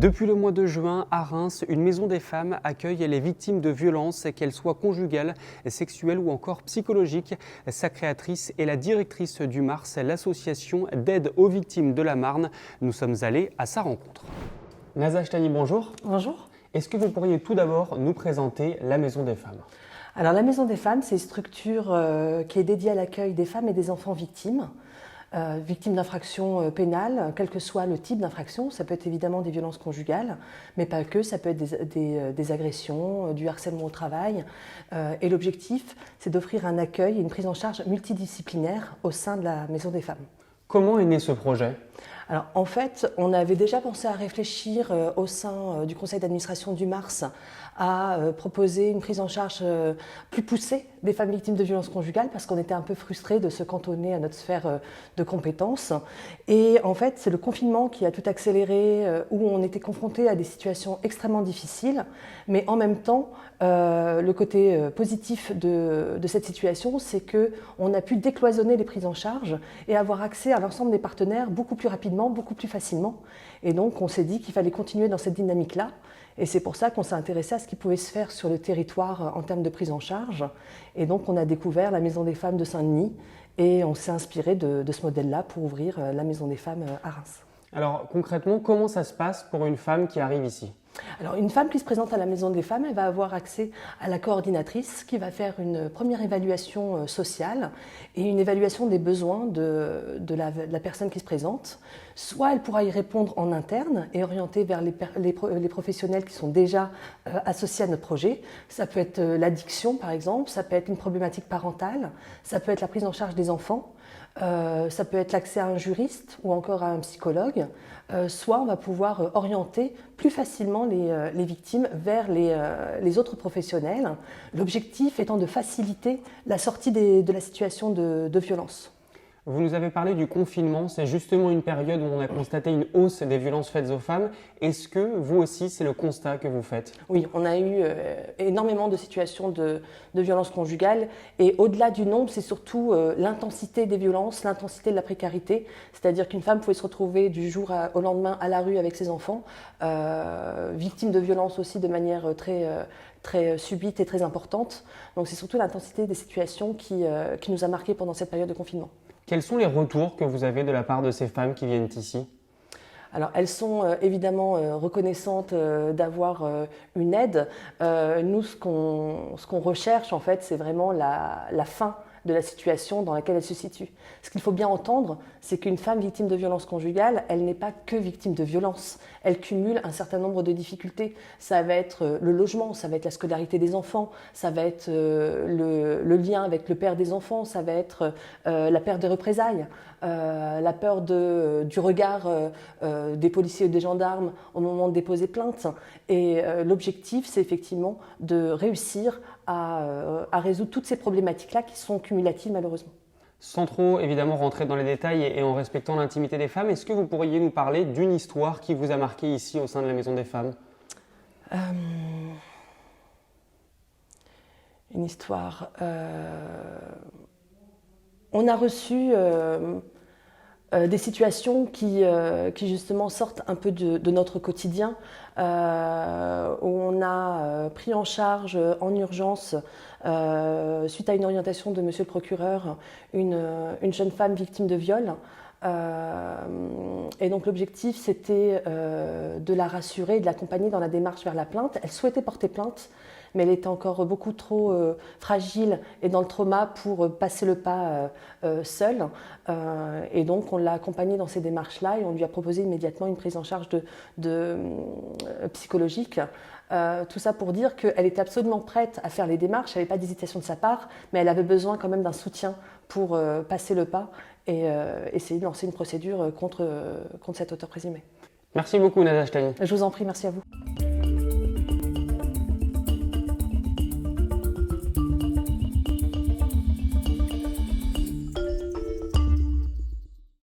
Depuis le mois de juin, à Reims, une maison des femmes accueille les victimes de violences, qu'elles soient conjugales, sexuelles ou encore psychologiques. Sa créatrice est la directrice du MARS, l'association d'aide aux victimes de la Marne. Nous sommes allés à sa rencontre. Naza Achtani, bonjour. Bonjour. Est-ce que vous pourriez tout d'abord nous présenter la maison des femmes ? Alors la maison des femmes, c'est une structure qui est dédiée à l'accueil des femmes et des enfants victimes. Victimes d'infractions pénales, quel que soit le type d'infraction. Ça peut être évidemment des violences conjugales, mais pas que, ça peut être des agressions, du harcèlement au travail. Et l'objectif, c'est d'offrir un accueil et une prise en charge multidisciplinaire au sein de la Maison des femmes. Comment est né ce projet ? Alors, en fait, on avait déjà pensé à réfléchir au sein du conseil d'administration du MARS à proposer une prise en charge plus poussée des femmes victimes de violences conjugales parce qu'on était un peu frustrés de se cantonner à notre sphère de compétences. Et en fait, c'est le confinement qui a tout accéléré, où on était confrontés à des situations extrêmement difficiles. Mais en même temps, le côté positif de cette situation, c'est qu'on a pu décloisonner les prises en charge et avoir accès à l'ensemble des partenaires beaucoup plus rapidement, beaucoup plus facilement. Et donc, on s'est dit qu'il fallait continuer dans cette dynamique-là. Et c'est pour ça qu'on s'est intéressé à ce qui pouvait se faire sur le territoire en termes de prise en charge. Et donc, on a découvert la Maison des femmes de Saint-Denis et on s'est inspiré de ce modèle-là pour ouvrir la Maison des femmes à Reims. Alors concrètement, comment ça se passe pour une femme qui arrive ici ? Alors, une femme qui se présente à la Maison des femmes, elle va avoir accès à la coordinatrice qui va faire une première évaluation sociale et une évaluation des besoins de la personne qui se présente. Soit elle pourra y répondre en interne et orienter vers les professionnels qui sont déjà associés à notre projet. Ça peut être l'addiction, par exemple, ça peut être une problématique parentale, ça peut être la prise en charge des enfants. Ça peut être l'accès à un juriste ou encore à un psychologue, soit on va pouvoir orienter plus facilement les victimes vers les autres professionnels, l'objectif étant de faciliter la sortie de la situation de violence. Vous nous avez parlé du confinement, c'est justement une période où on a constaté une hausse des violences faites aux femmes. Est-ce que vous aussi, c'est le constat que vous faites ? Oui, on a eu énormément de situations de violences conjugales et au-delà du nombre, c'est surtout l'intensité des violences, l'intensité de la précarité. C'est-à-dire qu'une femme pouvait se retrouver du jour au lendemain à la rue avec ses enfants, victime de violences aussi de manière très subite et très importante. Donc c'est surtout l'intensité des situations qui nous a marqués pendant cette période de confinement. Quels sont les retours que vous avez de la part de ces femmes qui viennent ici ? Alors, elles sont évidemment reconnaissantes d'avoir une aide. Nous, ce qu'on recherche, en fait, c'est vraiment la fin de la situation dans laquelle elle se situe. Ce qu'il faut bien entendre, c'est qu'une femme victime de violence conjugale, elle n'est pas que victime de violence. Elle cumule un certain nombre de difficultés. Ça va être le logement, ça va être la scolarité des enfants, ça va être le lien avec le père des enfants, ça va être la peur des représailles, la peur du regard des policiers et des gendarmes au moment de déposer plainte. Et l'objectif, c'est effectivement de réussir à résoudre toutes ces problématiques-là qui sont cumulatives malheureusement. Sans trop évidemment rentrer dans les détails et en respectant l'intimité des femmes, est-ce que vous pourriez nous parler d'une histoire qui vous a marqué ici au sein de la Maison des femmes ? Une histoire. On a reçu des situations qui justement sortent un peu de notre quotidien, où on a pris en charge en urgence, suite à une orientation de monsieur le procureur, une jeune femme victime de viol. Et donc l'objectif, c'était de la rassurer, de l'accompagner dans la démarche vers la plainte. Elle souhaitait porter plainte, mais elle était encore beaucoup trop fragile et dans le trauma pour passer le pas seule. Et donc on l'a accompagnée dans ces démarches-là et on lui a proposé immédiatement une prise en charge psychologique. Tout ça pour dire qu'elle était absolument prête à faire les démarches, il n'y avait pas d'hésitation de sa part, mais elle avait besoin quand même d'un soutien pour passer le pas et essayer de lancer une procédure contre cet auteur présumé. Merci beaucoup Naza Achtani. Je vous en prie, merci à vous.